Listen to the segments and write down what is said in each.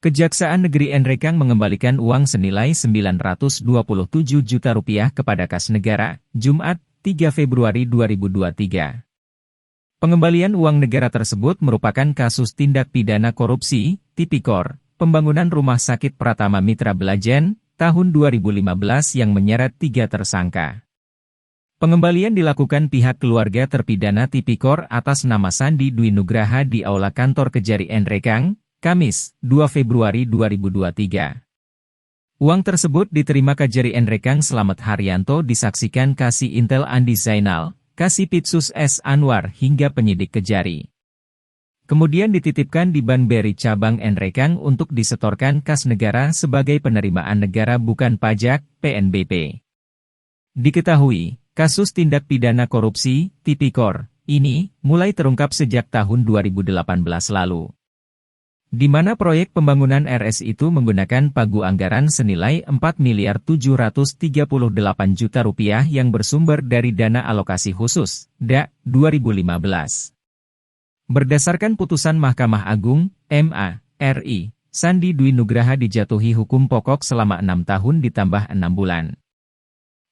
Kejaksaan Negeri Nrekang mengembalikan uang senilai Rp927 juta kepada kas negara, Jumat, 3 Februari 2023. Pengembalian uang negara tersebut merupakan kasus tindak pidana korupsi, Tipikor, pembangunan Rumah Sakit Pratama Mitra Belajen, tahun 2015 yang menyeret 3 tersangka. Pengembalian dilakukan pihak keluarga terpidana Tipikor atas nama Sandi Dwi Nugraha di Aula Kantor Kejari Nrekang, Kamis, 2 Februari 2023. Uang tersebut diterima Kejari Nrekang Slamet Haryanto disaksikan Kasih Intel Andi Zainal, Kasih Pitsus S. Anwar hingga penyidik Kejari. Kemudian dititipkan di Banberi Cabang Nrekang untuk disetorkan kas negara sebagai penerimaan negara bukan pajak, PNBP. Diketahui, kasus tindak pidana korupsi, Tipikor, ini mulai terungkap sejak tahun 2018 lalu. Di mana proyek pembangunan RS itu menggunakan pagu anggaran senilai Rp4.738 juta yang bersumber dari dana alokasi khusus, DA, 2015. Berdasarkan putusan Mahkamah Agung, MA, RI, Sandi Dwi Nugraha dijatuhi hukum pokok selama 6 tahun ditambah 6 bulan.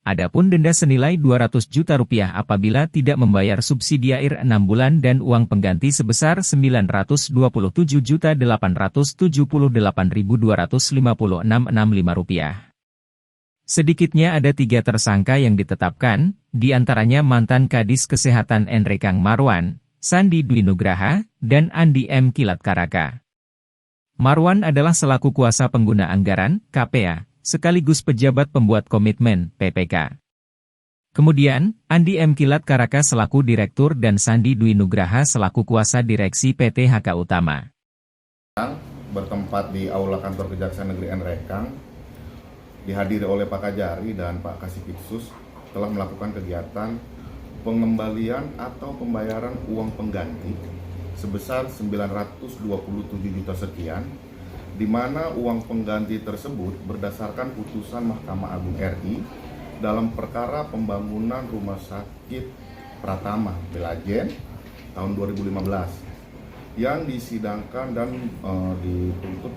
Adapun denda senilai Rp200 juta apabila tidak membayar subsidiair 6 bulan dan uang pengganti sebesar Rp927.878.256,65. Sedikitnya ada 3 tersangka yang ditetapkan, di antaranya mantan Kadis Kesehatan Nrekang Marwan, Sandi Dwi Nugraha, dan Andi M. Kilat Karaka. Marwan adalah selaku kuasa pengguna anggaran, KPA, sekaligus pejabat pembuat komitmen, PPK. Kemudian, Andi M. Kilat Karaka selaku direktur dan Sandi Dwi Nugraha selaku kuasa direksi PT HK Utama. Bertempat di Aula Kantor Kejaksaan Negeri Nrekang, dihadiri oleh Pak Kajari dan Pak Kasih Pitsus, telah melakukan kegiatan pengembalian atau pembayaran uang pengganti sebesar 927 juta sekian, di mana uang pengganti tersebut berdasarkan putusan Mahkamah Agung RI dalam perkara pembangunan Rumah Sakit Pratama Belajen tahun 2015 yang disidangkan dan dituntut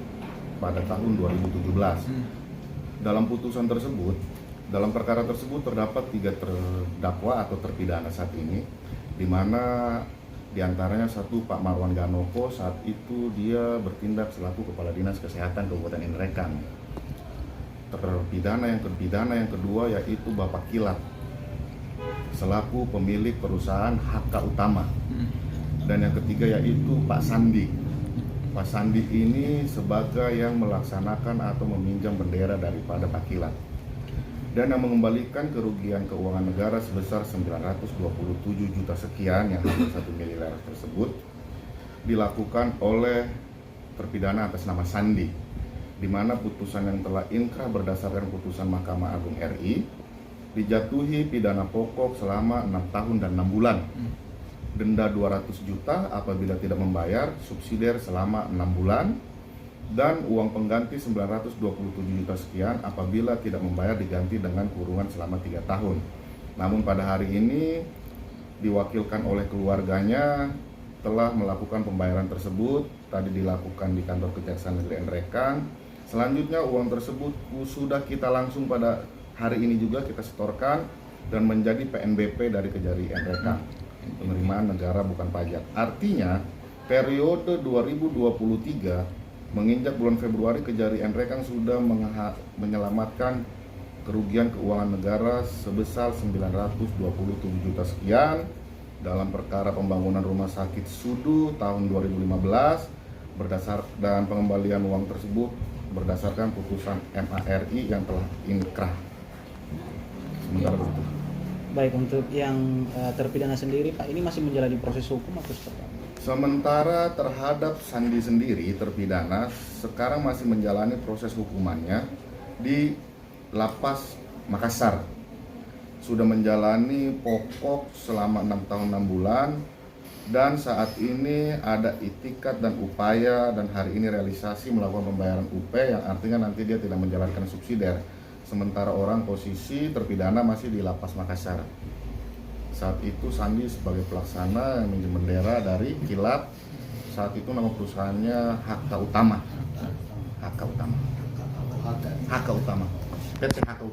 pada tahun 2017. Dalam putusan tersebut, dalam perkara tersebut terdapat 3 terdakwa atau terpidana saat ini, di mana di antaranya satu Pak Marwan Ganoko, saat itu dia bertindak selaku Kepala Dinas Kesehatan Kabupaten Nrekang. Terpidana yang kedua yaitu Bapak Kilat, selaku pemilik perusahaan HK Utama. Dan yang ketiga yaitu Pak Sandi. Pak Sandi ini sebagai yang melaksanakan atau meminjam bendera daripada Pak Kilat, dan yang mengembalikan kerugian keuangan negara sebesar 927 juta sekian yang hampir 1 miliar tersebut dilakukan oleh terpidana atas nama Sandi, di mana putusan yang telah inkrah berdasarkan putusan Mahkamah Agung RI dijatuhi pidana pokok selama 6 tahun dan 6 bulan, denda 200 juta apabila tidak membayar, subsidiar selama 6 bulan, dan uang pengganti 927 juta sekian apabila tidak membayar diganti dengan kurungan selama 3 tahun. Namun pada hari ini diwakilkan oleh keluarganya telah melakukan pembayaran tersebut, tadi dilakukan di kantor Kejaksaan Negeri Nrekang. Selanjutnya uang tersebut sudah kita langsung pada hari ini juga kita setorkan dan menjadi PNBP dari Kejari Nrekang, penerimaan negara bukan pajak. Artinya periode 2023 menginjak bulan Februari, Kejari Nrekang sudah menyelamatkan kerugian keuangan negara sebesar 927 juta sekian dalam perkara pembangunan Rumah Sakit Sudu tahun 2015 dan pengembalian uang tersebut berdasarkan putusan MARI yang telah inkrah. Sementara itu. Baik, untuk yang terpidana sendiri, Pak, ini masih menjalani proses hukum atau seperti apa? Sementara terhadap Sandi sendiri, terpidana, sekarang masih menjalani proses hukumannya di Lapas Makassar. Sudah menjalani pokok selama 6 tahun 6 bulan, dan saat ini ada itikat dan upaya, dan hari ini realisasi melakukan pembayaran UP yang artinya nanti dia tidak menjalankan subsidiar. Sementara orang posisi terpidana masih di Lapas Makassar. Saat itu Sandi sebagai pelaksana yang minjem bendera dari Kilat, saat itu nama perusahaannya HK Utama. HK Utama. PT HK Utama.